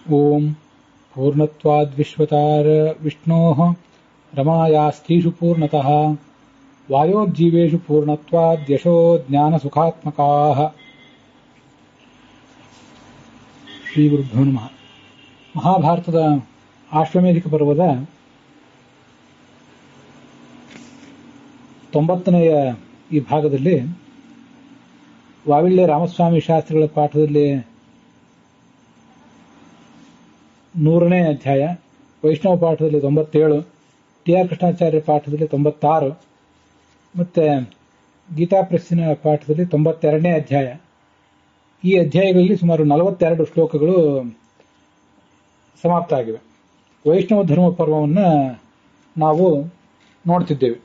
ಓಂ ಪೂರ್ಣತ್ವಾದ್ ವಿಶ್ವತಾರ ವಿಷ್ಣೋಃ ರಮಾಯಾಸ್ತೀಷು ಪೂರ್ಣತಃ ವಾಯೋಜ್ಜೀವೇಷು ಪೂರ್ಣತ್ವಾದ್ ಯಶೋ ಜ್ಞಾನ ಸುಖಾತ್ಮಕಾಃ. ಶ್ರೀ ಗುರುಭ್ಯೋ ನಮಃ. ಮಹಾಭಾರತದ ಆಶ್ವಮೇಧಿಕ ಪರ್ವದ 90ನೆಯ ಈ ಭಾಗದಲ್ಲಿ ವಾವಿಳ್ಳೆ ರಾಮಸ್ವಾಮಿ ಶಾಸ್ತ್ರಿಗಳ ಪಾಠದಲ್ಲಿ 100ನೇ ಅಧ್ಯಾಯ, ವೈಷ್ಣವ ಪಾಠದಲ್ಲಿ 97, ಟಿ ಆರ್ ಕೃಷ್ಣಾಚಾರ್ಯ ಪಾಠದಲ್ಲಿ 96 ಮತ್ತೆ ಗೀತಾ ಪ್ರೆಸ್ಸಿನ ಪಾಠದಲ್ಲಿ 92ನೇ ಅಧ್ಯಾಯ. ಈ ಅಧ್ಯಾಯಗಳಲ್ಲಿ ಸುಮಾರು 42 ಶ್ಲೋಕಗಳು ಸಮಾಪ್ತ ಆಗಿವೆ. ವೈಷ್ಣವ ಧರ್ಮ ಪರ್ವವನ್ನು ನಾವು ನೋಡ್ತಿದ್ದೇವೆ.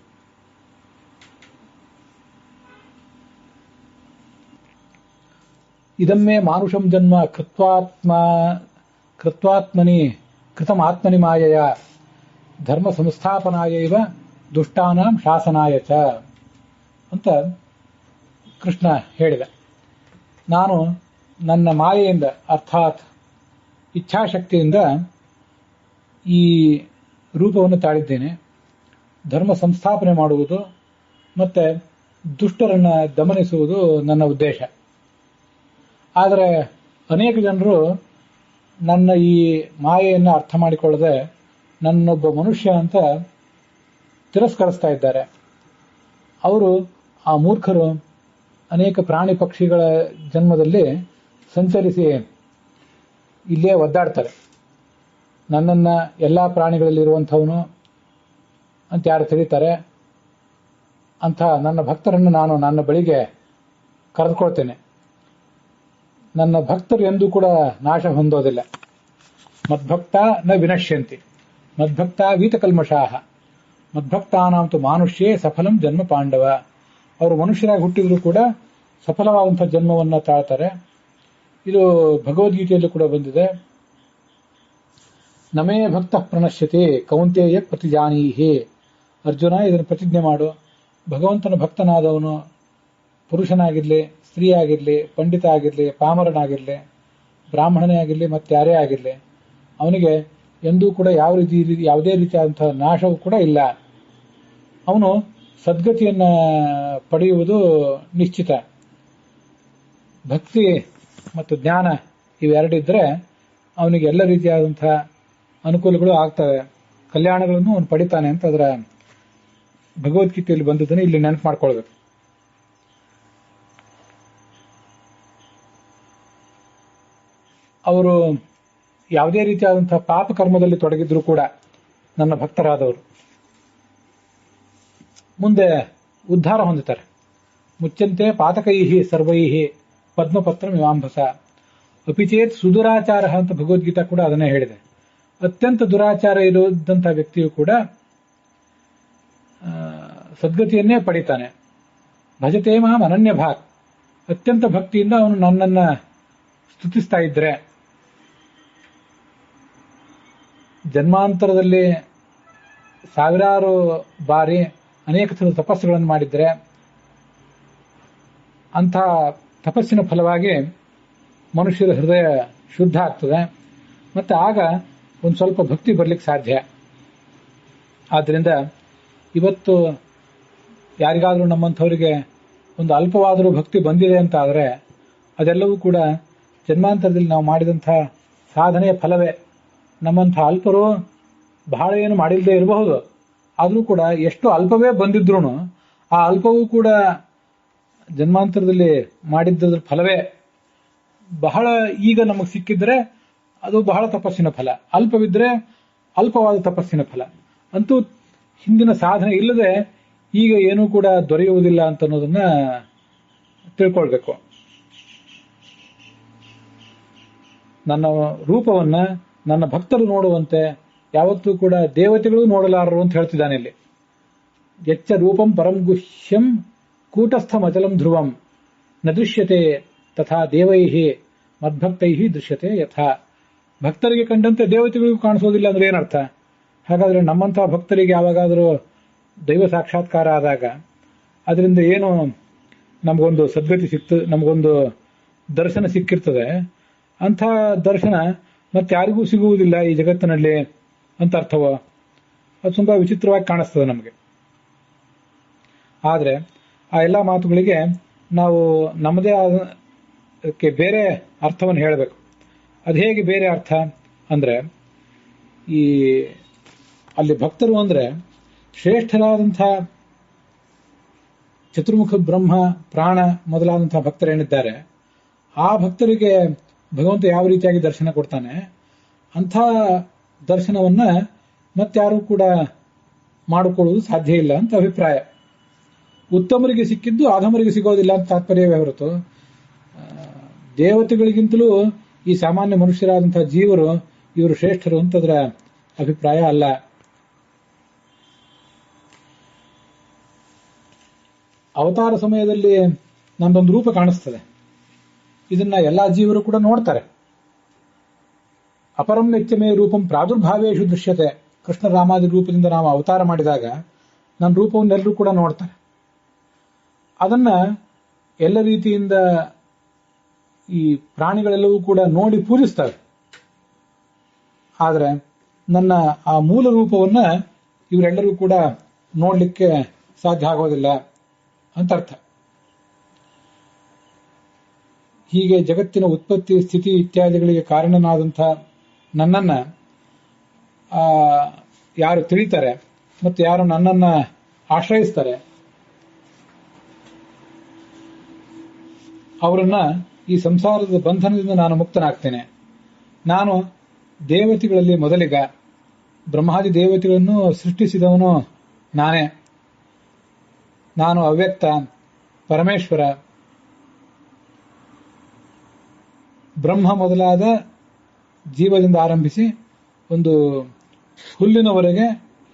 ಇದಮ್ಮೆ ಮಾನುಷಂ ಜನ್ಮ ಕೃತಮಾತ್ಮನಿ ಮಾಯೆಯ ಧರ್ಮ ಸಂಸ್ಥಾಪನಾಯೈವ ದುಷ್ಟಾನಾಂ ಶಾಸನಾಯ ಚ ಅಂತ ಕೃಷ್ಣ ಹೇಳಿದ. ನಾನು ನನ್ನ ಮಾಯೆಯಿಂದ ಅರ್ಥಾತ್ ಇಚ್ಛಾಶಕ್ತಿಯಿಂದ ಈ ರೂಪವನ್ನು ತಾಳಿದ್ದೇನೆ. ಧರ್ಮ ಸಂಸ್ಥಾಪನೆ ಮಾಡುವುದು ಮತ್ತೆ ದುಷ್ಟರನ್ನು ದಮನಿಸುವುದು ನನ್ನ ಉದ್ದೇಶ. ಆದರೆ ಅನೇಕ ಜನರು ನನ್ನ ಈ ಮಾಯೆಯನ್ನು ಅರ್ಥ ಮಾಡಿಕೊಳ್ಳದೆ ನನ್ನೊಬ್ಬ ಮನುಷ್ಯ ಅಂತ ತಿರಸ್ಕರಿಸ್ತಾ ಇದ್ದಾರೆ. ಅವರು, ಆ ಮೂರ್ಖರು, ಅನೇಕ ಪ್ರಾಣಿ ಪಕ್ಷಿಗಳ ಜನ್ಮದಲ್ಲಿ ಸಂಚರಿಸಿ ಇಲ್ಲೇ ಒದ್ದಾಡ್ತಾರೆ. ನನ್ನನ್ನು ಎಲ್ಲ ಪ್ರಾಣಿಗಳಲ್ಲಿರುವಂಥವನು ಅಂತ ಯಾರು ತಿಳಿತಾರೆ ಅಂತ ನನ್ನ ಭಕ್ತರನ್ನು ನಾನು ನನ್ನ ಬಳಿಗೆ ಕರೆದುಕೊಳ್ತೇನೆ. ನನ್ನ ಭಕ್ತರು ಎಂದೂ ಕೂಡ ನಾಶ ಹೊಂದೋದಿಲ್ಲ. ಮದ್ಭಕ್ತ ನ ವಿನಶ್ಯಂತಿ ಮದ್ಭಕ್ತ ವೀತಕಲ್ಮಷಾಹ ಮದ್ಭಕ್ತಾನಾಂತು ಮಾನುಷ್ಯೇ ಸಫಲಂ ಜನ್ಮ ಪಾಂಡವ. ಅವರು ಮನುಷ್ಯರಾಗಿ ಹುಟ್ಟಿದ್ರು ಕೂಡ ಸಫಲವಾದಂಥ ಜನ್ಮವನ್ನು ತಾಳ್ತಾರೆ. ಇದು ಭಗವದ್ಗೀತೆಯಲ್ಲೂ ಕೂಡ ಬಂದಿದೆ. ನಮೇ ಭಕ್ತ ಪ್ರಣಶ್ಯತೆ ಕೌಂತೇಯ ಪ್ರತಿಜಾನೀಹಿ. ಅರ್ಜುನ, ಇದನ್ನು ಪ್ರತಿಜ್ಞೆ ಮಾಡು. ಭಗವಂತನ ಭಕ್ತನಾದವನು ಪುರುಷನಾಗಿರಲಿ, ಸ್ತ್ರೀ ಆಗಿರಲಿ, ಪಂಡಿತ ಆಗಿರಲಿ, ಪಾಮರನಾಗಿರಲಿ, ಬ್ರಾಹ್ಮಣನೇ ಆಗಿರಲಿ, ಮತ್ತಾರೇ ಆಗಿರಲಿ, ಅವನಿಗೆ ಎಂದೂ ಕೂಡ ಯಾವುದೇ ರೀತಿಯಾದಂತಹ ನಾಶವೂ ಕೂಡ ಇಲ್ಲ. ಅವನು ಸದ್ಗತಿಯನ್ನ ಪಡೆಯುವುದು ನಿಶ್ಚಿತ. ಭಕ್ತಿ ಮತ್ತು ಜ್ಞಾನ ಇವೆರಡಿದ್ರೆ ಅವನಿಗೆ ಎಲ್ಲ ರೀತಿಯಾದಂತಹ ಅನುಕೂಲಗಳು ಆಗ್ತವೆ, ಕಲ್ಯಾಣಗಳನ್ನು ಅವನು ಪಡಿತಾನೆ ಅಂತ ಅದರ ಭಗವದ್ಗೀತೆಯಲ್ಲಿ ಬಂದದನ್ನು ಇಲ್ಲಿ ನೆನಪು ಮಾಡ್ಕೊಳ್ಬೇಕು. ಅವರು ಯಾವುದೇ ರೀತಿಯಾದಂತಹ ಪಾಪ ಕರ್ಮದಲ್ಲಿ ತೊಡಗಿದ್ರು ಕೂಡ ನನ್ನ ಭಕ್ತರಾದವರು ಮುಂದೆ ಉದ್ಧಾರ ಹೊಂದುತ್ತಾರೆ. ಮುಚ್ಚಂತೆ ಪಾತಕೈಹಿ ಸರ್ವೈಹಿ ಪದ್ಮಪತ್ರ ಮೀಮಾಂಬಸ ಅಪಿಚೇತ್ ಸುದುರಾಚಾರ ಅಂತ ಭಗವದ್ಗೀತಾ ಕೂಡ ಅದನ್ನೇ ಹೇಳಿದೆ. ಅತ್ಯಂತ ದುರಾಚಾರ ಇರುವಂತಹ ವ್ಯಕ್ತಿಯು ಕೂಡ ಸದ್ಗತಿಯನ್ನೇ ಪಡಿತಾನೆ. ಭಜತೆ ಮಾಂ ಅನನ್ಯ ಭಾಗ್. ಅತ್ಯಂತ ಭಕ್ತಿಯಿಂದ ಅವನು ನನ್ನನ್ನ ಸ್ತುತಿಸ್ತಾ ಇದ್ರೆ, ಜನ್ಮಾಂತರದಲ್ಲಿ ಸಾವಿರಾರು ಬಾರಿ ಅನೇಕ ಥರದ ತಪಸ್ಸುಗಳನ್ನು ಮಾಡಿದ್ರೆ ಅಂಥ ತಪಸ್ಸಿನ ಫಲವಾಗಿ ಮನುಷ್ಯರ ಹೃದಯ ಶುದ್ಧ ಆಗ್ತದೆ. ಮತ್ತೆ ಆಗ ಒಂದು ಸ್ವಲ್ಪ ಭಕ್ತಿ ಬರ್ಲಿಕ್ಕೆ ಸಾಧ್ಯ. ಆದ್ದರಿಂದ ಇವತ್ತು ಯಾರಿಗಾದರೂ ನಮ್ಮಂಥವರಿಗೆ ಒಂದು ಅಲ್ಪವಾದರೂ ಭಕ್ತಿ ಬಂದಿದೆ ಅಂತ ಆದರೆ ಅದೆಲ್ಲವೂ ಕೂಡ ಜನ್ಮಾಂತರದಲ್ಲಿ ನಾವು ಮಾಡಿದಂಥ ಸಾಧನೆಯ ಫಲವೇ. ನಮ್ಮಂಥ ಅಲ್ಪರು ಬಹಳ ಏನು ಮಾಡಿಲ್ಲದೆ ಇರಬಹುದು, ಆದರೂ ಕೂಡ ಎಷ್ಟು ಅಲ್ಪವೇ ಬಂದಿದ್ರು ಆ ಅಲ್ಪವೂ ಕೂಡ ಜನ್ಮಾಂತರದಲ್ಲಿ ಮಾಡಿದ್ದದ್ರ ಫಲವೇ. ಬಹಳ ಈಗ ನಮಗೆ ಸಿಕ್ಕಿದ್ರೆ ಅದು ಬಹಳ ತಪಸ್ಸಿನ ಫಲ, ಅಲ್ಪವಿದ್ರೆ ಅಲ್ಪವಾದ ತಪಸ್ಸಿನ ಫಲ. ಅಂತೂ ಹಿಂದಿನ ಸಾಧನೆ ಇಲ್ಲದೆ ಈಗ ಏನೂ ಕೂಡ ದೊರೆಯುವುದಿಲ್ಲ ಅಂತ ಅನ್ನೋದನ್ನ ತಿಳ್ಕೊಳ್ಬೇಕು. ನನ್ನ ರೂಪವನ್ನ ನನ್ನ ಭಕ್ತರು ನೋಡುವಂತೆ ಯಾವತ್ತೂ ಕೂಡ ದೇವತೆಗಳು ನೋಡಲಾರರು ಅಂತ ಹೇಳ್ತಿದ್ದಾನೆ ಇಲ್ಲಿ. ಯಚ್ಚ ರೂಪಂ ಪರಂ ಗುಹ್ಯಂ ಕೂಟಸ್ಥಮಚಲಂ ಧ್ರುವಂ ನ ದೃಶ್ಯತೆ ತಥಾ ದೇವೈಹಿ ಮದ್ಭಕ್ತೈಹಿ ದೃಶ್ಯತೆ ಯಥಾ. ಭಕ್ತರಿಗೆ ಕಂಡಂತೆ ದೇವತೆಗಳಿಗೂ ಕಾಣಿಸೋದಿಲ್ಲ ಅಂದ್ರೆ ಏನರ್ಥ? ಹಾಗಾದ್ರೆ ನಮ್ಮಂತಹ ಭಕ್ತರಿಗೆ ಯಾವಾಗಾದರೂ ದೈವ ಸಾಕ್ಷಾತ್ಕಾರ ಆದಾಗ ಅದರಿಂದ ಏನು ನಮಗೊಂದು ಸದ್ಗತಿ ಸಿಕ್ತು, ನಮಗೊಂದು ದರ್ಶನ ಸಿಕ್ಕಿರ್ತದೆ. ಅಂಥ ದರ್ಶನ ಮತ್ತೆ ಯಾರಿಗೂ ಸಿಗುವುದಿಲ್ಲ ಈ ಜಗತ್ತಿನಲ್ಲಿ ಅಂತ ಅರ್ಥವೋ? ಅದು ತುಂಬಾ ವಿಚಿತ್ರವಾಗಿ ಕಾಣಿಸ್ತದೆ ನಮಗೆ. ಆದರೆ ಆ ಎಲ್ಲ ಮಾತುಗಳಿಗೆ ನಾವು ನಮ್ಮದೇ ಅದಕ್ಕೆ ಬೇರೆ ಅರ್ಥವನ್ನು ಹೇಳಬೇಕು. ಅದು ಹೇಗೆ ಬೇರೆ ಅರ್ಥ ಅಂದ್ರೆ, ಈ ಅಲ್ಲಿ ಭಕ್ತರು ಅಂದ್ರೆ ಶ್ರೇಷ್ಠರಾದಂಥ ಚತುರ್ಮುಖ ಬ್ರಹ್ಮ, ಪ್ರಾಣ ಮೊದಲಾದಂತಹ ಭಕ್ತರೇನಿದ್ದಾರೆ, ಆ ಭಕ್ತರಿಗೆ ಭಗವಂತ ಯಾವ ರೀತಿಯಾಗಿ ದರ್ಶನ ಕೊಡ್ತಾನೆ, ಅಂಥ ದರ್ಶನವನ್ನ ಮತ್ತಾರೂ ಕೂಡ ಮಾಡಿಕೊಳ್ಳುವುದು ಸಾಧ್ಯ ಇಲ್ಲ ಅಂತ ಅಭಿಪ್ರಾಯ. ಉತ್ತಮರಿಗೆ ಸಿಕ್ಕಿದ್ದು ಅಧಮರಿಗೆ ಸಿಗೋದಿಲ್ಲ ಅಂತ ತಾತ್ಪರ್ಯವೇ ಹೊರತು, ದೇವತೆಗಳಿಗಿಂತಲೂ ಈ ಸಾಮಾನ್ಯ ಮನುಷ್ಯರಾದಂತಹ ಜೀವರು ಇವರು ಶ್ರೇಷ್ಠರು ಅಂತದರ ಅಭಿಪ್ರಾಯ ಅಲ್ಲ. ಅವತಾರ ಸಮಯದಲ್ಲಿ ನಮ್ಮದೊಂದು ರೂಪ ಕಾಣಿಸ್ತದೆ. ಇದನ್ನ ಎಲ್ಲಾ ಜೀವರು ಕೂಡ ನೋಡ್ತಾರೆ. ಅಪರಂ ವೆಚ್ಚಮೇ ರೂಪಂ ಪ್ರಾದುರ್ಭಾವೇಶು ದೃಶ್ಯತೆ. ಕೃಷ್ಣ ರಾಮಾದಿ ರೂಪದಿಂದ ನಾವು ಅವತಾರ ಮಾಡಿದಾಗ ನನ್ನ ರೂಪವನ್ನೆಲ್ಲರೂ ಕೂಡ ನೋಡ್ತಾರೆ. ಅದನ್ನ ಎಲ್ಲ ರೀತಿಯಿಂದ ಈ ಪ್ರಾಣಿಗಳೆಲ್ಲವೂ ಕೂಡ ನೋಡಿ ಪೂಜಿಸ್ತವೆ. ಆದರೆ ನನ್ನ ಆ ಮೂಲ ರೂಪವನ್ನ ಇವರೆಲ್ಲರೂ ಕೂಡ ನೋಡ್ಲಿಕ್ಕೆ ಸಾಧ್ಯ ಆಗೋದಿಲ್ಲ ಅಂತ ಅರ್ಥ. ಹೀಗೆ ಜಗತ್ತಿನ ಉತ್ಪತ್ತಿ, ಸ್ಥಿತಿ ಇತ್ಯಾದಿಗಳಿಗೆ ಕಾರಣನಾದಂಥ ನನ್ನನ್ನ ಯಾರು ತಿಳಿತಾರೆ ಮತ್ತು ಯಾರು ನನ್ನನ್ನ ಆಶ್ರಯಿಸ್ತಾರೆ, ಅವರನ್ನ ಈ ಸಂಸಾರದ ಬಂಧನದಿಂದ ನಾನು ಮುಕ್ತನಾಗ್ತೇನೆ. ನಾನು ದೇವತೆಗಳಲ್ಲಿ ಮೊದಲಿಗ, ಬ್ರಹ್ಮಾದಿ ದೇವತೆಗಳನ್ನು ಸೃಷ್ಟಿಸಿದವನು ನಾನೇ. ನಾನು ಅವ್ಯಕ್ತ ಪರಮೇಶ್ವರ. ಬ್ರಹ್ಮ ಮೊದಲಾದ ಜೀವದಿಂದ ಆರಂಭಿಸಿ ಒಂದು ಹುಲ್ಲಿನವರೆಗೆ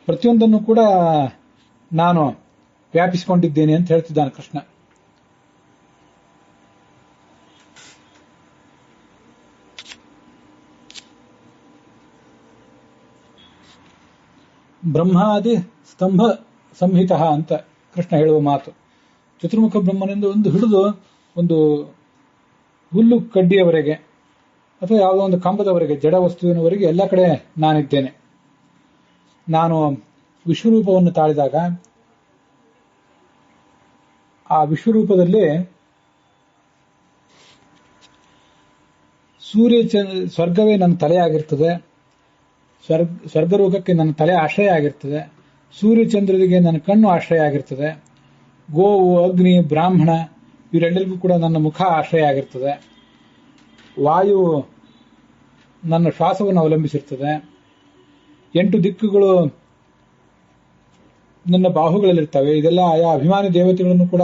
ಪ್ರತಿಯೊಂದನ್ನು ಕೂಡ ನಾನು ವ್ಯಾಪಿಸಿಕೊಂಡಿದ್ದೇನೆ ಅಂತ ಹೇಳ್ತಿದ್ದಾನೆ ಕೃಷ್ಣ. ಬ್ರಹ್ಮಾದಿ ಸ್ತಂಭ ಸಂಹಿತ ಅಂತ ಕೃಷ್ಣ ಹೇಳುವ ಮಾತು. ಚತುರ್ಮುಖ ಬ್ರಹ್ಮನಿಂದ ಒಂದು ಹಿಡಿದು ಒಂದು ಹುಲ್ಲು ಕಡ್ಡಿಯವರೆಗೆ ಅಥವಾ ಯಾವುದೋ ಒಂದು ಕಂಬದವರೆಗೆ, ಜಡ ವಸ್ತುವಿನವರೆಗೆ ಎಲ್ಲ ಕಡೆ ನಾನಿದ್ದೇನೆ. ನಾನು ವಿಶ್ವರೂಪವನ್ನು ತಾಳಿದಾಗ ಆ ವಿಶ್ವರೂಪದಲ್ಲಿ ಸ್ವರ್ಗವೇ ನನ್ನ ತಲೆಯಾಗಿರ್ತದೆ, ಸ್ವರ್ಗಲೋಕಕ್ಕೆ ನನ್ನ ತಲೆ ಆಶ್ರಯ ಆಗಿರ್ತದೆ, ಸೂರ್ಯಚಂದ್ರರಿಗೆ ನನ್ನ ಕಣ್ಣು ಆಶ್ರಯ ಆಗಿರ್ತದೆ, ಗೋವು, ಅಗ್ನಿ, ಬ್ರಾಹ್ಮಣ ಇವರೆಲ್ಲರಿಗೂ ಕೂಡ ನನ್ನ ಮುಖ ಆಶ್ರಯ ಆಗಿರ್ತದೆ, ವಾಯು ನನ್ನ ಶ್ವಾಸವನ್ನು ಅವಲಂಬಿಸಿರ್ತದೆ, 8 ದಿಕ್ಕುಗಳು ನನ್ನ ಬಾಹುಗಳಲ್ಲಿರ್ತವೆ. ಇದೆಲ್ಲ ಆಯಾ ಅಭಿಮಾನಿ ದೇವತೆಗಳನ್ನು ಕೂಡ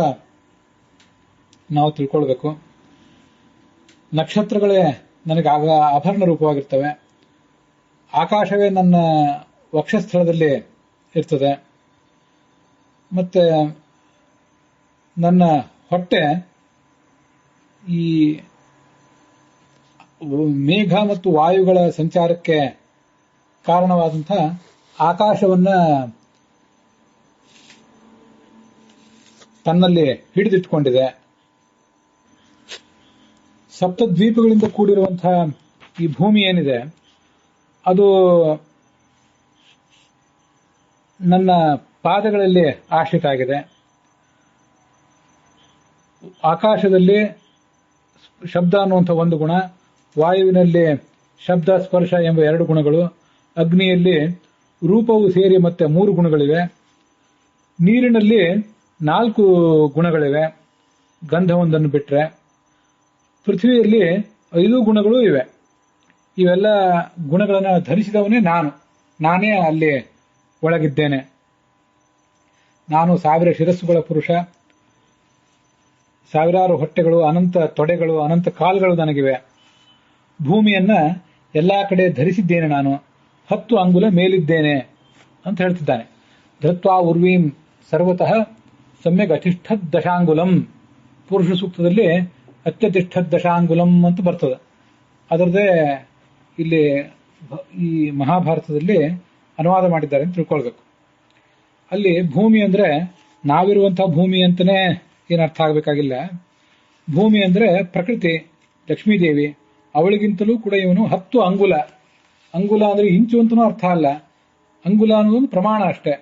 ನಾವು ತಿಳ್ಕೊಳ್ಬೇಕು. ನಕ್ಷತ್ರಗಳೇ ನನಗೆ ಆಭರಣ ರೂಪವಾಗಿರ್ತವೆ. ಆಕಾಶವೇ ನನ್ನ ವಕ್ಷಸ್ಥಳದಲ್ಲಿ ಇರ್ತದೆ. ಮತ್ತೆ ನನ್ನ ಹೊಟ್ಟೆ ಈ ಮೇಘ ಮತ್ತು ವಾಯುಗಳ ಸಂಚಾರಕ್ಕೆ ಕಾರಣವಾದಂಥ ಆಕಾಶವನ್ನ ತನ್ನಲ್ಲಿ ಹಿಡಿದಿಟ್ಕೊಂಡಿದೆ. ಸಪ್ತದ್ವೀಪಗಳಿಂದ ಕೂಡಿರುವಂತಹ ಈ ಭೂಮಿ ಏನಿದೆ ಅದು ನನ್ನ ಪಾದಗಳಲ್ಲಿ ಆಶ್ರಿತ ಆಗಿದೆ. ಆಕಾಶದಲ್ಲಿ ಶಬ್ದ ಅನ್ನುವಂಥ ಒಂದು ಗುಣ, ವಾಯುವಿನಲ್ಲಿ ಶಬ್ದ ಸ್ಪರ್ಶ ಎಂಬ 2 ಗುಣಗಳು, ಅಗ್ನಿಯಲ್ಲಿ ರೂಪವು ಸೇರಿ ಮತ್ತೆ 3 ಗುಣಗಳಿವೆ, ನೀರಿನಲ್ಲಿ 4 ಗುಣಗಳಿವೆ ಗಂಧವೊಂದನ್ನು ಬಿಟ್ರೆ, ಪೃಥ್ವಿಯಲ್ಲಿ 5 ಗುಣಗಳು ಇವೆ. ಇವೆಲ್ಲ ಗುಣಗಳನ್ನು ಧರಿಸಿದವನೇ ನಾನೇ ಅಲ್ಲಿ ಒಳಗಿದ್ದೇನೆ. ನಾನು 1000 ಶಿರಸ್ಸುಗಳ ಪುರುಷ, ಸಾವಿರಾರು ಹೊಟ್ಟೆಗಳು, ಅನಂತ ತೊಡೆಗಳು, ಅನಂತ ಕಾಲುಗಳು ನನಗಿವೆ. ಭೂಮಿಯನ್ನ ಎಲ್ಲಾ ಕಡೆ ಧರಿಸಿದ್ದೇನೆ. ನಾನು 10 ಅಂಗುಲ ಮೇಲಿದ್ದೇನೆ ಅಂತ ಹೇಳ್ತಿದ್ದಾನೆ. ಧೃತ್ವಾ ಉರ್ವೀಂ ಸರ್ವತಃ ಸಮ್ಯಕ್ ಅತಿಷ್ಠದ್ ದಶಾಂಗುಲಂ. ಪುರುಷ ಸೂಕ್ತದಲ್ಲಿ ಅತ್ಯತಿಷ್ಠದ್ ದಶಾಂಗುಲಂ ಅಂತ ಬರ್ತದೆ. ಅದರದೇ ಇಲ್ಲಿ ಈ ಮಹಾಭಾರತದಲ್ಲಿ ಅನುವಾದ ಮಾಡಿದ್ದಾರೆ ಅಂತ ತಿಳ್ಕೊಳ್ಬೇಕು. ಅಲ್ಲಿ ಭೂಮಿ ಅಂದ್ರೆ ನಾವಿರುವಂತಹ ಭೂಮಿ ಅಂತಾನೆ ಏನು ಅರ್ಥ ಆಗಬೇಕಾಗಿಲ್ಲ. ಭೂಮಿ ಅಂದ್ರೆ ಪ್ರಕೃತಿ, ಲಕ್ಷ್ಮೀದೇವಿ, ಅವಳಿಗಿಂತಲೂ ಕೂಡ ಇವನು 10 ಅಂಗುಲ. ಅಂಗುಲ ಅಂದ್ರೆ ಇಂಚು ಅಂತನೂ ಅರ್ಥ ಅಲ್ಲ, ಅಂಗುಲ ಅನ್ನೋದು ಪ್ರಮಾಣ ಅಷ್ಟೇ.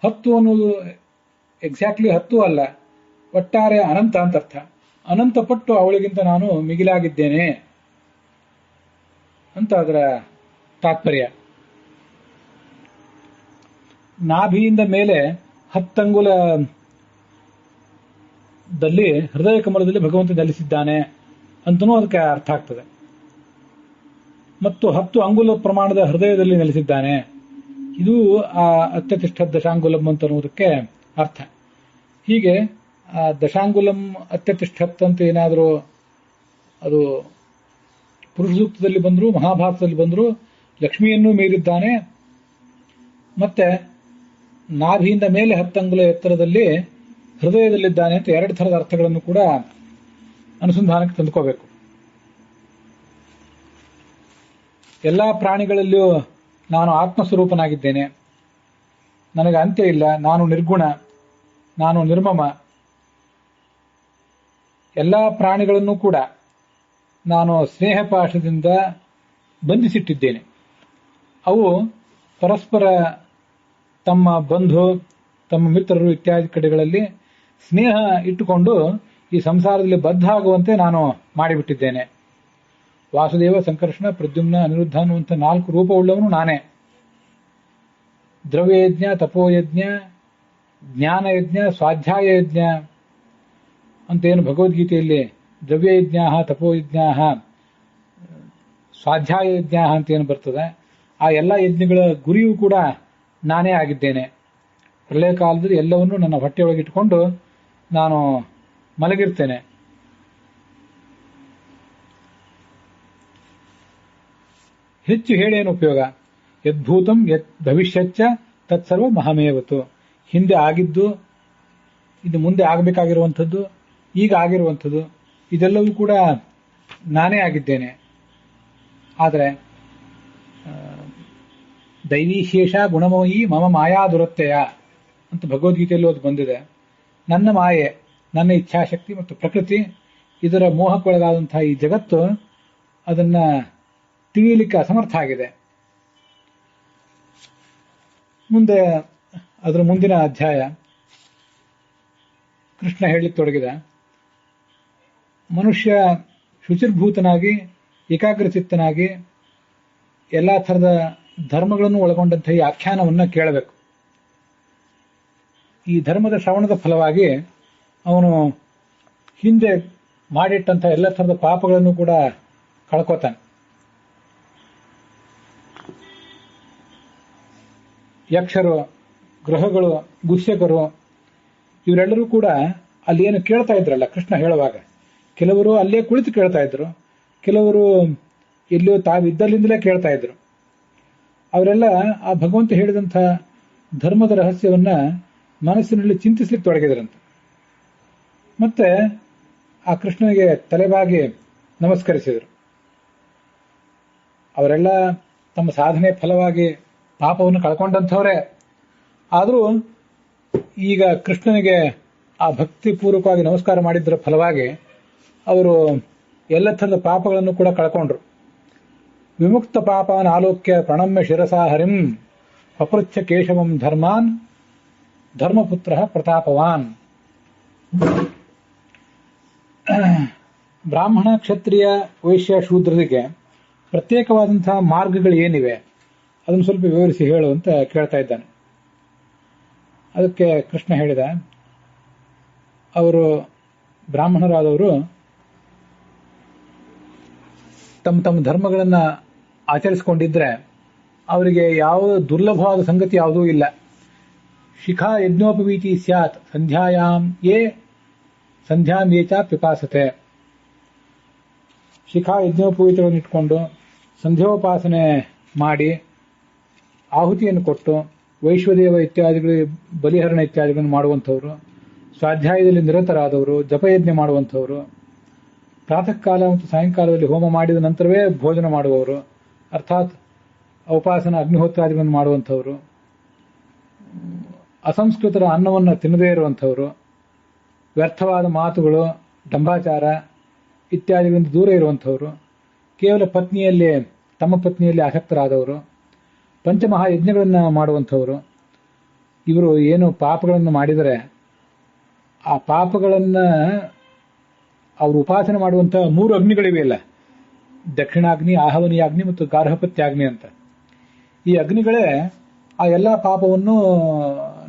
10 ಅನ್ನೋದು ಎಕ್ಸಾಕ್ಟ್ಲಿ 10 ಅಲ್ಲ, ಒಟ್ಟಾರೆ ಅನಂತ ಅಂತ ಅರ್ಥ. ಅನಂತ ಪಟ್ಟು ಅವಳಿಗಿಂತ ನಾನು ಮಿಗಿಲಾಗಿದ್ದೇನೆ ಅಂತ ಅದರ ತಾತ್ಪರ್ಯ. ನಾಭಿಯಿಂದ ಮೇಲೆ 10 ಅಂಗುಲದಲ್ಲಿ ಹೃದಯ ಕಮಲದಲ್ಲಿ ಭಗವಂತ ನೆಲೆಸಿದ್ದಾನೆ ಅಂತನೂ ಅದಕ್ಕೆ ಅರ್ಥ ಆಗ್ತದೆ. ಮತ್ತು 10 ಅಂಗುಲ ಪ್ರಮಾಣದ ಹೃದಯದಲ್ಲಿ ನೆಲೆಸಿದ್ದಾನೆ, ಇದು ಆ ಅತ್ಯತಿಷ್ಠ ದಶಾಂಗುಲಂ ಅಂತ ಅನ್ನೋದಕ್ಕೆ ಅರ್ಥ. ಹೀಗೆ ಆ ದಶಾಂಗುಲಂ ಅತ್ಯತಿಷ್ಠತ್ ಅಂತ ಏನಾದರೂ ಅದು ಪುರುಷ ಸೂಕ್ತದಲ್ಲಿ ಬಂದರೂ ಮಹಾಭಾರತದಲ್ಲಿ ಬಂದರೂ ಲಕ್ಷ್ಮಿಯನ್ನೂ ಮೀರಿದ್ದಾನೆ. ಮತ್ತೆ ನಾಭಿಯಿಂದ ಮೇಲೆ 10 ಅಂಗುಲ ಎತ್ತರದಲ್ಲಿ ಹೃದಯದಲ್ಲಿದ್ದಾನೆ ಅಂತ 2 ಥರದ ಅರ್ಥಗಳನ್ನು ಕೂಡ ಅನುಸಂಧಾನಕ್ಕೆ ತಂದುಕೋಬೇಕು. ಎಲ್ಲಾ ಪ್ರಾಣಿಗಳಲ್ಲಿಯೂ ನಾನು ಆತ್ಮಸ್ವರೂಪನಾಗಿದ್ದೇನೆ, ನನಗೆ ಅಂತ್ಯ ಇಲ್ಲ, ನಾನು ನಿರ್ಗುಣ, ನಾನು ನಿರ್ಮಮ. ಎಲ್ಲಾ ಪ್ರಾಣಿಗಳನ್ನು ಕೂಡ ನಾನು ಸ್ನೇಹಪಾಶದಿಂದ ಬಂಧಿಸಿಟ್ಟಿದ್ದೇನೆ. ಅವು ಪರಸ್ಪರ ತಮ್ಮ ಬಂಧು, ತಮ್ಮ ಮಿತ್ರರು ಇತ್ಯಾದಿ ಕಡೆಗಳಲ್ಲಿ ಸ್ನೇಹ ಇಟ್ಟುಕೊಂಡು ಈ ಸಂಸಾರದಲ್ಲಿ ಬದ್ಧ ಆಗುವಂತೆ ನಾನು ಮಾಡಿಬಿಟ್ಟಿದ್ದೇನೆ. ವಾಸುದೇವ, ಸಂಕರ್ಷಣ, ಪ್ರದ್ಯುಮ್ನ, ಅನಿರುದ್ಧ ಅನ್ನುವಂಥ 4 ರೂಪವುಳ್ಳವನು ನಾನೇ. ದ್ರವ್ಯಯಜ್ಞ, ತಪೋಯಜ್ಞ, ಜ್ಞಾನಯಜ್ಞ, ಸ್ವಾಧ್ಯಾಯ ಯಜ್ಞ ಅಂತೇನು ಭಗವದ್ಗೀತೆಯಲ್ಲಿ ದ್ರವ್ಯಯಜ್ಞ, ತಪೋಯಜ್ಞ, ಸ್ವಾಧ್ಯಾಯ ಯಜ್ಞ ಅಂತೇನು ಬರ್ತದೆ, ಆ ಎಲ್ಲ ಯಜ್ಞಗಳ ಗುರಿಯೂ ಕೂಡ ನಾನೇ ಆಗಿದ್ದೇನೆ. ಪ್ರಳಯ ಕಾಲದಲ್ಲಿ ಎಲ್ಲವನ್ನೂ ನನ್ನ ಹೊಟ್ಟೆಯೊಳಗಿಟ್ಟುಕೊಂಡು ನಾನು ಮಲಗಿರ್ತೇನೆ. ಹೆಚ್ಚು ಹೇಳೇನು ಉಪಯೋಗ? ಯದ್ಭೂತಂ ಯತ್ ಭವಿಷ್ಯಚ್ಚ ತತ್ಸರ್ವ ಮಹಮೇವತು. ಹಿಂದೆ ಆಗಿದ್ದು, ಇದು ಮುಂದೆ ಆಗಬೇಕಾಗಿರುವಂಥದ್ದು, ಈಗ ಆಗಿರುವಂಥದ್ದು, ಇದೆಲ್ಲವೂ ಕೂಡ ನಾನೇ ಆಗಿದ್ದೇನೆ. ಆದರೆ ದೈವೀಶೇಷ ಗುಣಮಯಿ ಮಮ ಮಾಯಾ ದುರತ್ಯಯ ಅಂತ ಭಗವದ್ಗೀತೆಯಲ್ಲೂ ಅದು ಬಂದಿದೆ. ನನ್ನ ಮಾಯೆ, ನನ್ನ ಇಚ್ಛಾಶಕ್ತಿ ಮತ್ತು ಪ್ರಕೃತಿ, ಇದರ ಮೋಹಕ್ಕೊಳಗಾದಂತಹ ಈ ಜಗತ್ತು ಅದನ್ನ ತಿಳಿಯಲಿಕ್ಕೆ ಅಸಮರ್ಥ ಆಗಿದೆ. ಮುಂದೆ ಅದರ ಮುಂದಿನ ಅಧ್ಯಾಯ ಕೃಷ್ಣ ಹೇಳಲಿಕ್ಕೆ ತೊಡಗಿದ. ಮನುಷ್ಯ ಶುಚಿರ್ಭೂತನಾಗಿ ಏಕಾಗ್ರಚಿತ್ತನಾಗಿ ಎಲ್ಲಾ ಥರದ ಧರ್ಮಗಳನ್ನು ಒಳಗೊಂಡಂತಹ ಈ ಆಖ್ಯಾನವನ್ನು ಕೇಳಬೇಕು. ಈ ಧರ್ಮದ ಶ್ರವಣದ ಫಲವಾಗಿ ಅವನು ಹಿಂದೆ ಮಾಡಿಟ್ಟಂತಹ ಎಲ್ಲ ಥರದ ಪಾಪಗಳನ್ನು ಕೂಡ ಕಳ್ಕೋತಾನೆ. ಯಕ್ಷರು, ಗ್ರಹಗಳು, ಗುಹ್ಯಕರು ಇವರೆಲ್ಲರೂ ಕೂಡ ಅಲ್ಲಿ ಏನು ಕೇಳ್ತಾ ಇದ್ರಲ್ಲ ಕೃಷ್ಣ ಹೇಳುವಾಗ, ಕೆಲವರು ಅಲ್ಲೇ ಕುಳಿತು ಕೇಳ್ತಾ ಇದ್ರು, ಕೆಲವರು ಎಲ್ಲಿಯೋ ತಾವಿದ್ದಲ್ಲಿಂದಲೇ ಕೇಳ್ತಾ ಇದ್ರು. ಅವರೆಲ್ಲ ಆ ಭಗವಂತ ಹೇಳಿದಂಥ ಧರ್ಮದ ರಹಸ್ಯವನ್ನ ಮನಸ್ಸಿನಲ್ಲಿ ಚಿಂತಿಸ್ಲಿಕ್ಕೆ ತೊಡಗಿದ್ರಂತೆ. ಮತ್ತೆ ಆ ಕೃಷ್ಣನಿಗೆ ತಲೆಬಾಗಿ ನಮಸ್ಕರಿಸಿದರು. ಅವರೆಲ್ಲ ತಮ್ಮ ಸಾಧನೆ ಫಲವಾಗಿ ಪಾಪವನ್ನು ಕಳ್ಕೊಂಡಂಥವರೇ. ಆದರೂ ಈಗ ಕೃಷ್ಣನಿಗೆ ಆ ಭಕ್ತಿಪೂರ್ವಕವಾಗಿ ನಮಸ್ಕಾರ ಮಾಡಿದ್ದರ ಫಲವಾಗಿ ಅವರು ಎಲ್ಲ ಥರದ ಪಾಪಗಳನ್ನು ಕೂಡ ಕಳ್ಕೊಂಡ್ರು. ವಿಮುಕ್ತ ಪಾಪಾನ್ ಆಲೋಕ್ಯ ಪ್ರಣಮ್ಯ ಶಿರಸಾ ಹರಿಂ ಪಪೃಚ್ಛ ಕೇಶವಂ ಧರ್ಮಾನ್ ಧರ್ಮಪುತ್ರ ಪ್ರತಾಪವಾನ್. ಬ್ರಾಹ್ಮಣ, ಕ್ಷತ್ರಿಯ, ವೈಶ್ಯ, ಶೂದ್ರರಿಗೆ ಪ್ರತ್ಯೇಕವಾದಂತಹ ಮಾರ್ಗಗಳು ಏನಿವೆ ಅದನ್ನು ಸ್ವಲ್ಪ ವಿವರಿಸಿ ಹೇಳು ಅಂತ ಕೇಳ್ತಾ ಇದ್ದಾನೆ. ಅದಕ್ಕೆ ಕೃಷ್ಣ ಹೇಳಿದ, ಅವರು ಬ್ರಾಹ್ಮಣರಾದವರು ತಮ್ಮ ತಮ್ಮ ಧರ್ಮಗಳನ್ನು ಆಚರಿಸಿಕೊಂಡಿದ್ರೆ ಅವರಿಗೆ ಯಾವ ದುರ್ಲಭವಾದ ಸಂಗತಿ ಯಾವುದೂ ಇಲ್ಲ. ಶಿಖಾ ಯಜ್ಞೋಪವೀತಿ ಸ್ಯಾತ್ ಸಂಧ್ಯಾಯಾಂ ಯೇ ಸಂಧ್ಯಾಂ ಯೇ ಚ ಪಿಪಾಸತೆ. ಶಿಖಾ ಯಜ್ಞೋಪವೀತಗಳನ್ನು ಇಟ್ಕೊಂಡು ಸಂಧ್ಯೋಪಾಸನೆ ಮಾಡಿ ಆಹುತಿಯನ್ನು ಕೊಟ್ಟು ವೈಶ್ವದೇವ ಇತ್ಯಾದಿಗಳು, ಬಲಿಹರಣ ಇತ್ಯಾದಿಗಳನ್ನು ಮಾಡುವಂಥವ್ರು, ಸ್ವಾಧ್ಯಾಯದಲ್ಲಿ ನಿರತರಾದವರು, ಜಪಯಜ್ಞ ಮಾಡುವಂಥವ್ರು, ಪ್ರಾತಃ ಕಾಲ ಮತ್ತು ಸಾಯಂಕಾಲದಲ್ಲಿ ಹೋಮ ಮಾಡಿದ ನಂತರವೇ ಭೋಜನ ಮಾಡುವವರು, ಅರ್ಥಾತ್ ಉಪಾಸನ ಅಗ್ನಿಹೋತ್ರಾದಿಗಳನ್ನು ಮಾಡುವಂಥವ್ರು, ಅಸಂಸ್ಕೃತರ ಅನ್ನವನ್ನು ತಿನ್ನದೇ ಇರುವಂಥವ್ರು, ವ್ಯರ್ಥವಾದ ಮಾತುಗಳು, ಡಂಬಾಚಾರ ಇತ್ಯಾದಿಗಳಿಂದ ದೂರ ಇರುವಂಥವ್ರು, ಕೇವಲ ಪತ್ನಿಯಲ್ಲಿ ತಮ್ಮ ಪತ್ನಿಯಲ್ಲಿ ಆಸಕ್ತರಾದವರು, ಪಂಚಮಹಾಯಜ್ಞಗಳನ್ನು ಮಾಡುವಂಥವರು. ಇವರು ಏನು ಪಾಪಗಳನ್ನು ಮಾಡಿದರೆ ಆ ಪಾಪಗಳನ್ನು ಅವರು ಉಪಾಸನೆ ಮಾಡುವಂಥ 3 ಅಗ್ನಿಗಳಿವೆ ಅಲ್ಲ, ದಕ್ಷಿಣಾಗ್ನಿ, ಆಹವನೀಯಾಗ್ನಿ ಮತ್ತು ಗಾರ್ಹಪತ್ಯಾಗ್ನಿ ಅಂತ. ಈ ಅಗ್ನಿಗಳೇ ಆ ಎಲ್ಲ ಪಾಪವನ್ನು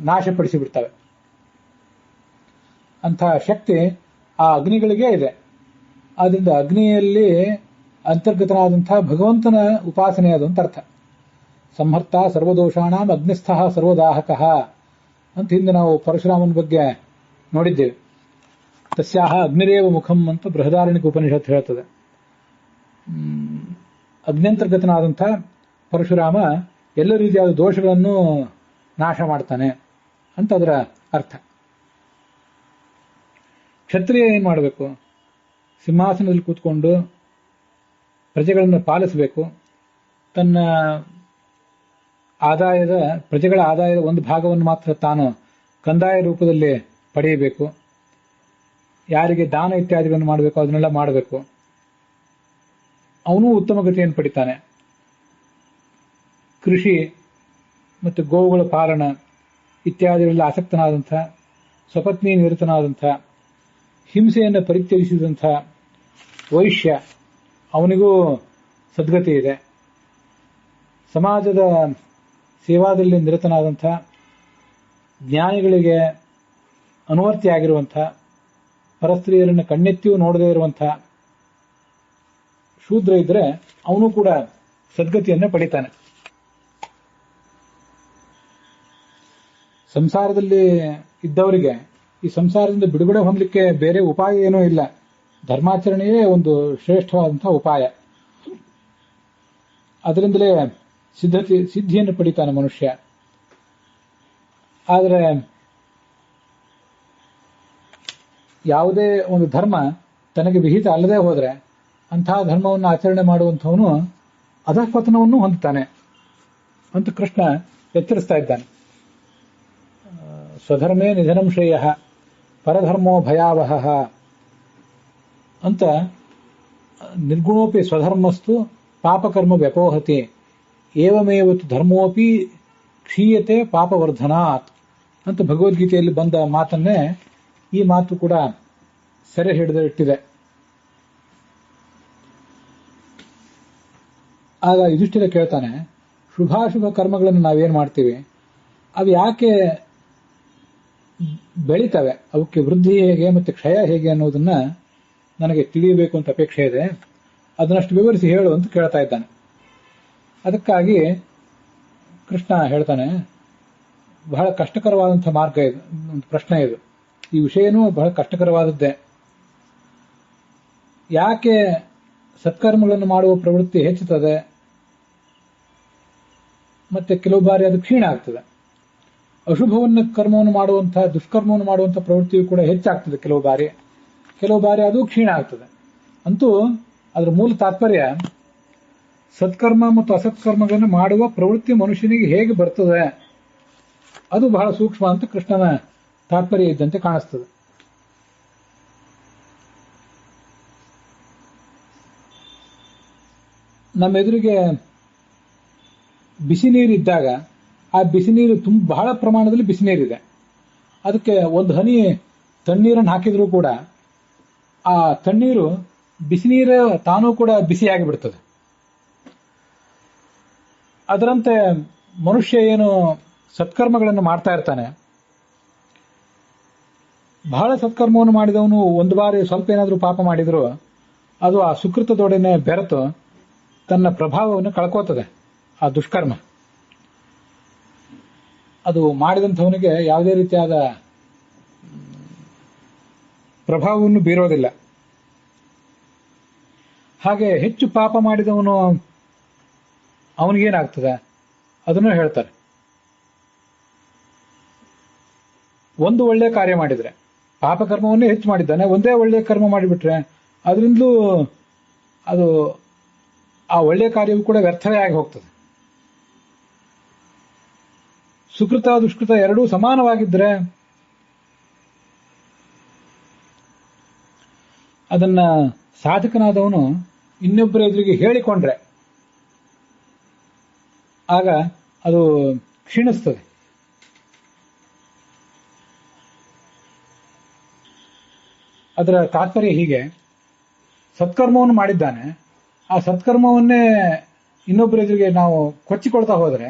ನಾಶಪಡಿಸಿ ಬಿಡ್ತವೆ. ಅಂಥ ಶಕ್ತಿ ಆ ಅಗ್ನಿಗಳಿಗೇ ಇದೆ. ಆದ್ದರಿಂದ ಅಗ್ನಿಯಲ್ಲಿ ಅಂತರ್ಗತನಾದಂಥ ಭಗವಂತನ ಉಪಾಸನೆ ಅದು ಅಂತ ಅರ್ಥ. ಸಂಹರ್ತ ಸರ್ವದೋಷಾಣಾಂ ಅಗ್ನಿಸ್ಥಃ ಸರ್ವದಾಹಕಃ ಅಂತ ಹಿಂದೆ ನಾವು ಪರಶುರಾಮನ ಬಗ್ಗೆ ನೋಡಿದ್ದೇವೆ. ತಸ್ಯಾಹ ಅಗ್ನಿರೇವ ಮುಖಂ ಅಂತ ಬೃಹದಾರಣ್ಯಕ ಉಪನಿಷತ್ ಹೇಳ್ತದೆ. ಅಗ್ನ್ಯಂತರ್ಗತನಾದಂಥ ಪರಶುರಾಮ ಎಲ್ಲ ರೀತಿಯಾದ ದೋಷಗಳನ್ನು ನಾಶ ಮಾಡ್ತಾನೆ ಅಂತ ಅದರ ಅರ್ಥ. ಕ್ಷತ್ರಿಯ ಏನು ಮಾಡಬೇಕು? ಸಿಂಹಾಸನದಲ್ಲಿ ಕೂತ್ಕೊಂಡು ಪ್ರಜೆಗಳನ್ನು ಪಾಲಿಸಬೇಕು. ತನ್ನ ಪ್ರಜೆಗಳ ಆದಾಯದ ಒಂದು ಭಾಗವನ್ನು ಮಾತ್ರ ತಾನು ಕಂದಾಯ ರೂಪದಲ್ಲಿ ಪಡೆಯಬೇಕು. ಯಾರಿಗೆ ದಾನ ಇತ್ಯಾದಿಗಳನ್ನು ಮಾಡಬೇಕು ಅದನ್ನೆಲ್ಲ ಮಾಡಬೇಕು. ಅವನು ಉತ್ತಮ ಗತಿಯನ್ನು ಪಡಿತಾನೆ. ಕೃಷಿ ಮತ್ತು ಗೋವುಗಳ ಪಾಲನ ಇತ್ಯಾದಿಗಳಲ್ಲಿ ಆಸಕ್ತನಾದಂಥ, ಸ್ವಪತ್ನಿ ನಿರತನಾದಂಥ, ಹಿಂಸೆಯನ್ನು ಪರಿತ್ಯಜಿಸಿದಂಥ ವೈಶ್ಯ, ಅವನಿಗೂ ಸದ್ಗತಿ ಇದೆ. ಸಮಾಜದ ಸೇವಾದಲ್ಲಿ ನಿರತನಾದಂಥ, ಜ್ಞಾನಿಗಳಿಗೆ ಅನುವರ್ತಿಯಾಗಿರುವಂಥ, ಪರಸ್ತ್ರೀಯರನ್ನು ಕಣ್ಣೆತ್ತಿಯೂ ನೋಡದೇ ಇರುವಂಥ ಶೂದ್ರ ಇದ್ರೆ ಅವನು ಕೂಡ ಸದ್ಗತಿಯನ್ನು ಪಡಿತಾನೆ. ಸಂಸಾರದಲ್ಲಿ ಇದ್ದವರಿಗೆ ಈ ಸಂಸಾರದಿಂದ ಬಿಡುಗಡೆ ಹೊಂದಲಿಕ್ಕೆ ಬೇರೆ ಉಪಾಯ ಏನೂ ಇಲ್ಲ. ಧರ್ಮಾಚರಣೆಯೇ ಒಂದು ಶ್ರೇಷ್ಠವಾದಂತಹ ಉಪಾಯ. ಅದರಿಂದಲೇ ಸಿದ್ಧಿಯನ್ನು ಪಡಿತಾನೆ ಮನುಷ್ಯ. ಆದರೆ ಯಾವುದೇ ಒಂದು ಧರ್ಮ ತನಗೆ ವಿಹಿತ ಅಲ್ಲದೆ ಹೋದರೆ ಅಂತಹ ಧರ್ಮವನ್ನು ಆಚರಣೆ ಮಾಡುವಂಥವನು ಅಧಃಪತನವನ್ನು ಹೊಂದುತ್ತಾನೆ ಅಂತ ಕೃಷ್ಣ ಎಚ್ಚರಿಸ್ತಾ ಇದ್ದಾನೆ. ಸ್ವಧರ್ಮೇ ನಿಧನಂ ಶ್ರೇಯ ಪರಧರ್ಮೋ ಭಯಾವಹ ಅಂತ. ನಿರ್ಗುಣೋಪಿ ಸ್ವಧರ್ಮಸ್ತು ಪಾಪಕರ್ಮ ವ್ಯಪೋಹತಿ ಏವಮೇವತ್ತು ಧರ್ಮೋಪಿ ಕ್ಷೀಯತೆ ಪಾಪವರ್ಧನಾತ್ ಅಂತ ಭಗವದ್ಗೀತೆಯಲ್ಲಿ ಬಂದ ಮಾತನ್ನೇ ಈ ಮಾತು ಕೂಡ ಸೆರೆ ಹಿಡಿದಿಟ್ಟಿದೆ. ಆಗ ಯುಧಿಷ್ಠಿರ ಕೇಳ್ತಾನೆ, ಶುಭಾಶುಭ ಕರ್ಮಗಳನ್ನು ನಾವೇನು ಮಾಡ್ತೀವಿ, ಅವು ಯಾಕೆ ಬೆಳಿತವೆ, ಅವಕ್ಕೆ ವೃದ್ಧಿ ಹೇಗೆ ಮತ್ತು ಕ್ಷಯ ಹೇಗೆ ಅನ್ನೋದನ್ನ ನನಗೆ ತಿಳಿಯಬೇಕು ಅಂತ ಅಪೇಕ್ಷೆ ಇದೆ, ಅದನ್ನಷ್ಟು ವಿವರಿಸಿ ಹೇಳು ಅಂತ ಕೇಳ್ತಾ ಇದ್ದಾನೆ. ಅದಕ್ಕಾಗಿ ಕೃಷ್ಣ ಹೇಳ್ತಾನೆ, ಬಹಳ ಕಷ್ಟಕರವಾದಂಥ ಮಾರ್ಗ ಇದು, ಒಂದು ಪ್ರಶ್ನೆ ಇದು. ಈ ವಿಷಯನೂ ಬಹಳ ಕಷ್ಟಕರವಾದದ್ದೇ. ಯಾಕೆ ಸತ್ಕರ್ಮಗಳನ್ನು ಮಾಡುವ ಪ್ರವೃತ್ತಿ ಹೆಚ್ಚುತ್ತದೆ ಮತ್ತೆ ಕೆಲವು ಬಾರಿ ಅದು ಕ್ಷೀಣ ಆಗ್ತದೆ. ಅಶುಭವನ್ನು ಕರ್ಮವನ್ನು ಮಾಡುವಂತಹ, ದುಷ್ಕರ್ಮವನ್ನು ಮಾಡುವಂತಹ ಪ್ರವೃತ್ತಿಯು ಕೂಡ ಹೆಚ್ಚಾಗ್ತದೆ ಕೆಲವು ಬಾರಿ ಅದು ಕ್ಷೀಣ ಆಗ್ತದೆ. ಅಂತೂ ಅದರ ಮೂಲ ತಾತ್ಪರ್ಯ ಸತ್ಕರ್ಮ ಮತ್ತು ಅಸತ್ಕರ್ಮಗಳನ್ನು ಮಾಡುವ ಪ್ರವೃತ್ತಿ ಮನುಷ್ಯನಿಗೆ ಹೇಗೆ ಬರ್ತದೆ ಅದು ಬಹಳ ಸೂಕ್ಷ್ಮ ಅಂತ ಕೃಷ್ಣನ ತಾತ್ಪರ್ಯ ಇದ್ದಂತೆ ಕಾಣಿಸ್ತದೆ. ನಮ್ಮ ಎದುರಿಗೆ ಬಿಸಿ ನೀರಿದ್ದಾಗ ಆ ಬಿಸಿ ನೀರು ಬಹಳ ಪ್ರಮಾಣದಲ್ಲಿ ಬಿಸಿ ನೀರಿದೆ, ಅದಕ್ಕೆ ಒಂದು ಹನಿ ತಣ್ಣೀರನ್ನು ಹಾಕಿದ್ರೂ ಕೂಡ ಆ ತಣ್ಣೀರು ಬಿಸಿ ನೀರು ತಾನೂ ಕೂಡ ಬಿಸಿಯಾಗಿ ಬಿಡ್ತದೆ. ಅದರಂತೆ ಮನುಷ್ಯ ಏನು ಸತ್ಕರ್ಮಗಳನ್ನು ಮಾಡ್ತಾ ಇರ್ತಾನೆ, ಬಹಳ ಸತ್ಕರ್ಮವನ್ನು ಮಾಡಿದವನು ಒಂದು ಬಾರಿ ಸ್ವಲ್ಪ ಏನಾದರೂ ಪಾಪ ಮಾಡಿದ್ರು ಅದು ಆ ಸುಕೃತದೊಡನೆ ಬೆರೆತು ತನ್ನ ಪ್ರಭಾವವನ್ನು ಕಳ್ಕೋತದೆ. ಆ ದುಷ್ಕರ್ಮ ಅದು ಮಾಡಿದಂಥವನಿಗೆ ಯಾವುದೇ ರೀತಿಯಾದ ಪ್ರಭಾವವನ್ನು ಬೀರೋದಿಲ್ಲ. ಹಾಗೆ ಹೆಚ್ಚು ಪಾಪ ಮಾಡಿದವನು ಅವನಿಗೇನಾಗ್ತದೆ ಅದನ್ನು ಹೇಳ್ತಾರೆ. ಒಂದು ಒಳ್ಳೆ ಕಾರ್ಯ ಮಾಡಿದ್ರೆ, ಪಾಪಕರ್ಮವನ್ನೇ ಹೆಚ್ಚು ಮಾಡಿದ್ದಾನೆ, ಒಂದೇ ಒಳ್ಳೆ ಕರ್ಮ ಮಾಡಿಬಿಟ್ರೆ ಅದರಿಂದಲೂ ಅದು ಆ ಒಳ್ಳೆ ಕಾರ್ಯವೂ ಕೂಡ ವ್ಯರ್ಥವೇ ಆಗಿ ಹೋಗ್ತದೆ. ಸುಕೃತ ದುಷ್ಕೃತ ಎರಡೂ ಸಮಾನವಾಗಿದ್ರೆ ಅದನ್ನ ಸಾಧಕನಾದವನು ಇನ್ನೊಬ್ಬರ ಎದುರಿಗೆ ಹೇಳಿಕೊಂಡ್ರೆ ಆಗ ಅದು ಕ್ಷೀಣಿಸ್ತದೆ. ಅದರ ತಾತ್ಪರ್ಯ ಹೀಗೆ, ಸತ್ಕರ್ಮವನ್ನು ಮಾಡಿದ್ದಾನೆ, ಆ ಸತ್ಕರ್ಮವನ್ನೇ ಇನ್ನೊಬ್ಬರ ಎದುರಿಗೆ ನಾವು ಕೊಚ್ಚಿಕೊಳ್ತಾ ಹೋದರೆ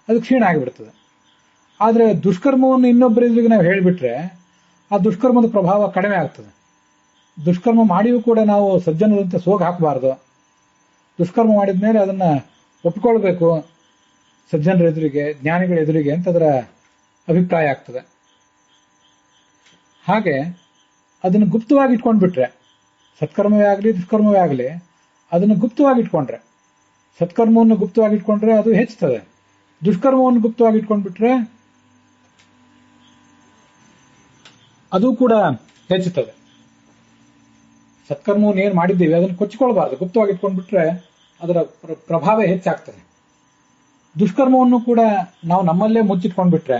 ಅದು ಕ್ಷೀಣ ಆಗಿಬಿಡ್ತದೆ. ಆದರೆ ದುಷ್ಕರ್ಮವನ್ನು ಇನ್ನೊಬ್ಬರ ಎದುರಿಗೆ ನಾವು ಹೇಳಿಬಿಟ್ರೆ ಆ ದುಷ್ಕರ್ಮದ ಪ್ರಭಾವ ಕಡಿಮೆ ಆಗ್ತದೆ. ದುಷ್ಕರ್ಮ ಮಾಡಿಯೂ ಕೂಡ ನಾವು ಸಜ್ಜನರಂತೆ ಸೋಗ ಹಾಕಬಾರ್ದು. ದುಷ್ಕರ್ಮ ಮಾಡಿದ ಮೇಲೆ ಅದನ್ನ ಒಪ್ಪಿಕೊಳ್ಬೇಕು ಸಜ್ಜನರ ಎದುರಿಗೆ, ಜ್ಞಾನಿಗಳ ಎದುರಿಗೆ ಅಂತ ಅದರ ಅಭಿಪ್ರಾಯ ಆಗ್ತದೆ. ಹಾಗೆ ಅದನ್ನು ಗುಪ್ತವಾಗಿ ಇಟ್ಕೊಂಡ್ಬಿಟ್ರೆ, ಸತ್ಕರ್ಮವೇ ಆಗಲಿ ದುಷ್ಕರ್ಮವೇ ಆಗಲಿ ಅದನ್ನು ಗುಪ್ತವಾಗಿ ಇಟ್ಕೊಂಡ್ರೆ, ಸತ್ಕರ್ಮವನ್ನು ಗುಪ್ತವಾಗಿ ಇಟ್ಕೊಂಡ್ರೆ ಅದು ಹೆಚ್ಚುತ್ತದೆ, ದುಷ್ಕರ್ಮವನ್ನು ಗುಪ್ತವಾಗಿ ಇಟ್ಕೊಂಡ್ಬಿಟ್ರೆ ಅದು ಕೂಡ ಹೆಚ್ಚುತ್ತದೆ. ಸತ್ಕರ್ಮವನ್ನು ಏನು ಮಾಡಿದ್ದೀವಿ ಅದನ್ನು ಕೊಚ್ಚಿಕೊಳ್ಬಾರ್ದು, ಗುಪ್ತವಾಗಿ ಇಟ್ಕೊಂಡ್ಬಿಟ್ರೆ ಅದರ ಪ್ರಭಾವ ಹೆಚ್ಚಾಗ್ತದೆ. ದುಷ್ಕರ್ಮವನ್ನು ಕೂಡ ನಾವು ನಮ್ಮಲ್ಲೇ ಮುಚ್ಚಿಟ್ಕೊಂಡ್ಬಿಟ್ರೆ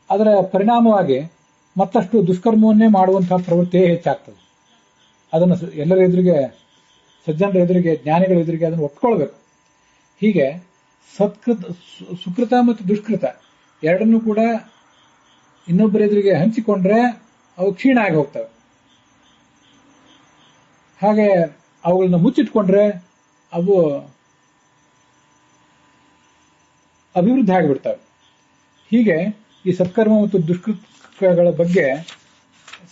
ಅದರ ಪರಿಣಾಮವಾಗಿ ಮತ್ತಷ್ಟು ದುಷ್ಕರ್ಮವನ್ನೇ ಮಾಡುವಂತಹ ಪ್ರವೃತ್ತಿಯೇ ಹೆಚ್ಚಾಗ್ತದೆ. ಅದನ್ನು ಎಲ್ಲರ ಎದುರಿಗೆ, ಸಜ್ಜನರ ಎದುರಿಗೆ, ಜ್ಞಾನಿಗಳ ಎದುರಿಗೆ ಅದನ್ನು ಒಪ್ಕೊಳ್ಬೇಕು. ಹೀಗೆ ಸುಕೃತ ಮತ್ತು ದುಷ್ಕೃತ ಎರಡನ್ನೂ ಕೂಡ ಇನ್ನೊಬ್ಬರ ಎದುರಿಗೆ ಹಂಚಿಕೊಂಡ್ರೆ ಅವು ಕ್ಷೀಣ ಆಗಿ ಹೋಗ್ತವೆ. ಹಾಗೆ ಅವುಗಳನ್ನ ಮುಚ್ಚಿಟ್ಕೊಂಡ್ರೆ ಅವು ಅಭಿವೃದ್ಧಿ ಆಗಿಬಿಡ್ತವೆ. ಹೀಗೆ ಈ ಸತ್ಕರ್ಮ ಮತ್ತು ದುಷ್ಕೃತ್ಯಗಳ ಬಗ್ಗೆ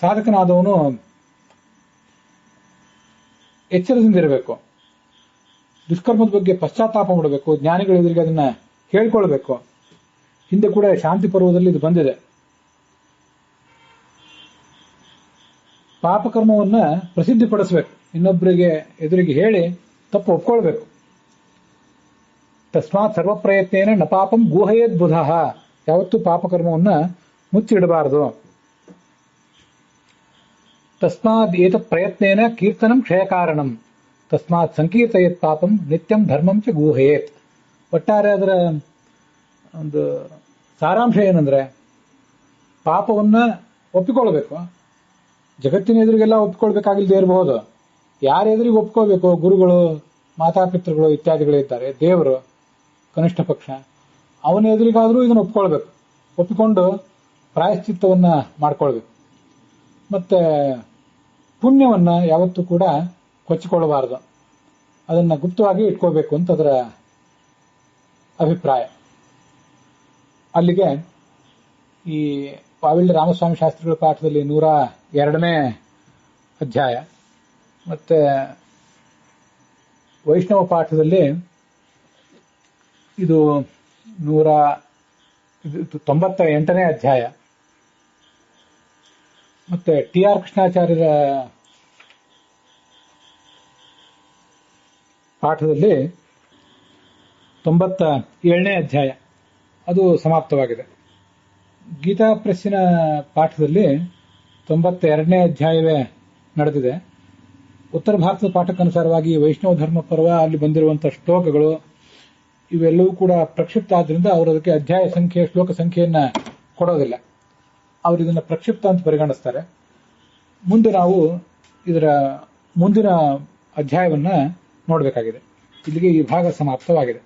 ಸಾಧಕನಾದವನು ಎಚ್ಚರದಿಂದಿರಬೇಕು. ದುಷ್ಕರ್ಮದ ಬಗ್ಗೆ ಪಶ್ಚಾತ್ತಾಪ ಮಾಡಬೇಕು, ಜ್ಞಾನಿಗಳ ಎದುರಿಗೆ ಅದನ್ನ ಹೇಳ್ಕೊಳ್ಬೇಕು. ಹಿಂದೆ ಕೂಡ ಶಾಂತಿ ಪರ್ವದಲ್ಲಿ ಇದು ಬಂದಿದೆ. ಪಾಪಕರ್ಮವನ್ನ ಪ್ರಸಿದ್ಧಿಪಡಿಸಬೇಕು, ಇನ್ನೊಬ್ಬರಿಗೆ ಎದುರಿಗೆ ಹೇಳಿ ತಪ್ಪು ಒಪ್ಕೊಳ್ಬೇಕು. ತಸ್ಮಾತ್ ಸರ್ವ ಪ್ರಯತ್ನೇನ ನ ಪಾಪಂ ಗೂಹಯೇದ್ ಬುಧಃ, ಯಾವತ್ತೂ ಪಾಪಕರ್ಮವನ್ನ ಮುಚ್ಚಿಡಬಾರದು. ತಸ್ಮಾತ್ ಏತತ್ ಪ್ರಯತ್ನೇನ ಕೀರ್ತನಂ ಕ್ಷಯಕಾರಣಂ, ತಸ್ಮಾತ್ ಸಂಕೀರ್ತಯೇತ್ ಪಾಪಂ ನಿತ್ಯಂ ಧರ್ಮಂ ಚ ಗೂಹಯೇತ್. ಒಟ್ಟಾರೆ ಅದರ ಒಂದು ಸಾರಾಂಶ ಏನಂದ್ರೆ, ಪಾಪವನ್ನ ಒಪ್ಪಿಕೊಳ್ಬೇಕು. ಜಗತ್ತಿನ ಎದುರಿಗೆಲ್ಲ ಒಪ್ಪಿಕೊಳ್ಬೇಕಾಗಿಲ್ಲದೆ ಇರಬಹುದು. ಯಾರ ಎದುರಿಗೆ ಒಪ್ಕೋಬೇಕು? ಗುರುಗಳು, ಮಾತಾಪಿತೃಗಳು ಇತ್ಯಾದಿಗಳು ಇದ್ದಾರೆ, ದೇವರು ಕನಿಷ್ಠ ಪಕ್ಷ, ಅವನ ಎದುರಿಗಾದ್ರೂ ಇದನ್ನು ಒಪ್ಕೊಳ್ಬೇಕು. ಒಪ್ಪಿಕೊಂಡು ಪ್ರಾಯಶ್ಚಿತ್ತವನ್ನ ಮಾಡ್ಕೊಳ್ಬೇಕು. ಮತ್ತೆ ಪುಣ್ಯವನ್ನ ಯಾವತ್ತೂ ಕೂಡ ಕೊಚ್ಚಿಕೊಳ್ಳಬಾರದು, ಅದನ್ನ ಗುಪ್ತವಾಗಿ ಇಟ್ಕೋಬೇಕು ಅಂತ ಅದರ ಅಭಿಪ್ರಾಯ. ಅಲ್ಲಿಗೆ ಈ ಪಾವಿಲ್ಯ ರಾಮಸ್ವಾಮಿ ಶಾಸ್ತ್ರಿಗಳ ಪಾಠದಲ್ಲಿ 102ನೇ ಅಧ್ಯಾಯ ಮತ್ತೆ ವೈಷ್ಣವ ಪಾಠದಲ್ಲಿ ಇದು 198ನೇ ಅಧ್ಯಾಯ ಮತ್ತೆ ಟಿ.ಆರ್. ಕೃಷ್ಣಾಚಾರ್ಯರ ಪಾಠದಲ್ಲಿ 97ನೇ ಅಧ್ಯಾಯ ಅದು ಸಮಾಪ್ತವಾಗಿದೆ. ಗೀತಾ ಪ್ರೆಸ್ಸಿನ ಪಾಠದಲ್ಲಿ 92ನೇ ಅಧ್ಯಾಯವೇ ನಡೆದಿದೆ. ಉತ್ತರ ಭಾರತದ ಪಾಠಕ್ಕನುಸಾರವಾಗಿ ವೈಷ್ಣವ ಧರ್ಮ ಪರ್ವ ಅಲ್ಲಿ ಬಂದಿರುವಂತಹ ಶ್ಲೋಕಗಳು ಇವೆಲ್ಲವೂ ಕೂಡ ಪ್ರಕ್ಷಿಪ್ತ ಆದ್ರಿಂದ ಅವರು ಅದಕ್ಕೆ ಅಧ್ಯಾಯ ಸಂಖ್ಯೆ, ಶ್ಲೋಕ ಸಂಖ್ಯೆಯನ್ನ ಕೊಡೋದಿಲ್ಲ. ಅವರು ಇದನ್ನ ಪ್ರಕ್ಷಿಪ್ತ ಅಂತ ಪರಿಗಣಿಸ್ತಾರೆ. ಮುಂದೆ ನಾವು ಇದರ ಮುಂದಿನ ಅಧ್ಯಾಯವನ್ನ ನೋಡಬೇಕಾಗಿದೆ. ಇಲ್ಲಿಗೆ ಈ ಭಾಗ ಸಮಾಪ್ತವಾಗಿದೆ.